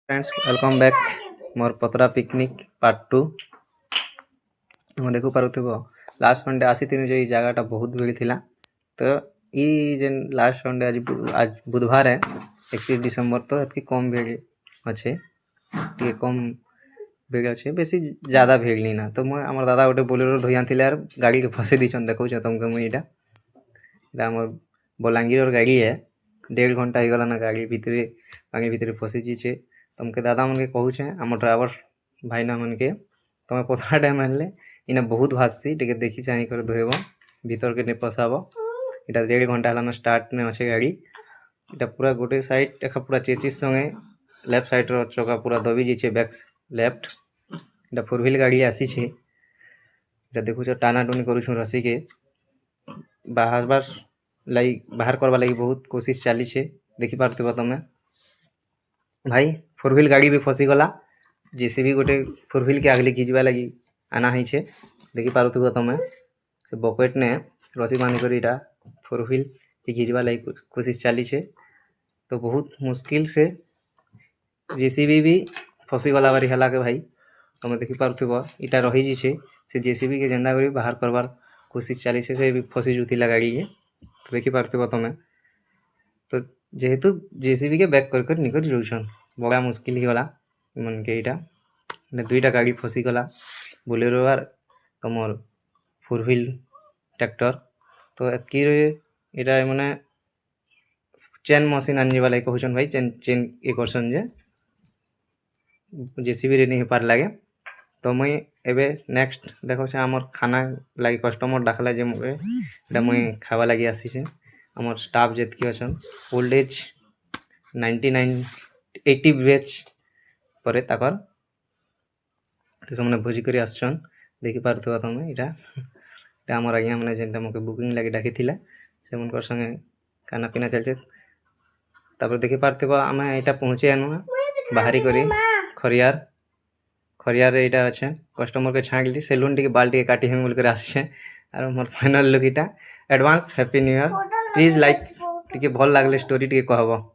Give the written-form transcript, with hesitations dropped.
Friends welcome back मोर पतरा picnic part 2 तुम देखु पारुथिब लास्ट संडे आसी जो ये जगह बहुत भीड़ थिला तो ये जेन लास्ट संडे आज बुधवार है 31 डिसेम्बर तो इतनी कम भीड़ अच्छे टे कम भीड़ अच्छे बेसी ज़्यादा भीड़ नहीं ना तो मैं आम दादा गोटे बोलेरो धोई आनी यार गाड़ी के फसे दीछन देखो तुमको मुझे यहाँ आम बलांगीर गाड़ी है 1.5 घंटा हो गला ना गाड़ी भितर पानी भितर फसी जीचे तुमके दादा मन के कहूचे आम ड्राइवर भाईना मन के तुम पतला टाइम आनले इना बहुत भासी टे देखी चाह कर धोब भीतर के नहीं पसाब इटा 1.5 घंटा है स्टार्ट ने अच्छे गाड़ी इटा पूरा गोटे साइड एक पूरा चेचिस संगे लेफ्ट साइड चका पूरा दबी जाइए बैक लेफ्ट इटा 4 व्हील गाड़ी आसी इटा देखुच टाना टुनी करूँ रसी के बाहर करवा लगी बहुत कोशिश चली देखी पार्थ तुम भाई 4 व्हील गाड़ी भी फसी गला जेसीबी गोटे 4 व्हील के आगले खींचवा लगी आना ही देखी पार्थ तुम से बकेट ने रसी बांध कर इटा 4 व्हील खींचवा लगी कोशिश चली तो बहुत मुश्किल से जेसीबी भी फसी गला बारी है के भाई तुम देखी पार्थ इटा रही जाइए से जेसीबी के जेंदा कर बाहर करवार कोशिश चली से भी फसी जुला गाड़ी के तो देखी पार्थ तुम तो जेहेतु जेसीबी के बैक कर निकल जाऊन बड़ा मुश्किल ही गला मन के यहाँ 2टा गाड़ी फसी गला बोलेरो आर तुम 4 व्हील ट्रैक्टर तो यहाँ माने चेन मशीन आनी वाला कहून भाई चेन चेन ये करसन जे जेसीबी रे नहीं हो पार लगे तो मुई एबे नेक्स्ट देखो आमर खाना लगी कस्टमर डाकला जे मुई खावा लगी आसी आमर स्टाफ जितकी अच्छा ओल्ड एज 99 80 बैच पर ताकर तो से भोजी कर आसन देखी पार्थ तुम यहाँ आम आज्ञा मैंने जेनटा मके बुकिंग लगे डाकी से मन संगे खाना पीना चलचे तापर देखी पार्थ आम यहाँ पहुँचे आनु बाहरी करी खरियार खरियार यहाँ अच्छे कस्टमर के छाँकली सेलून टी बाल टी काटी हम बोल कर आसे और मोर फाइनल लुक इटा advance happy new year please like T भल लगले स्टोरी टी कहब।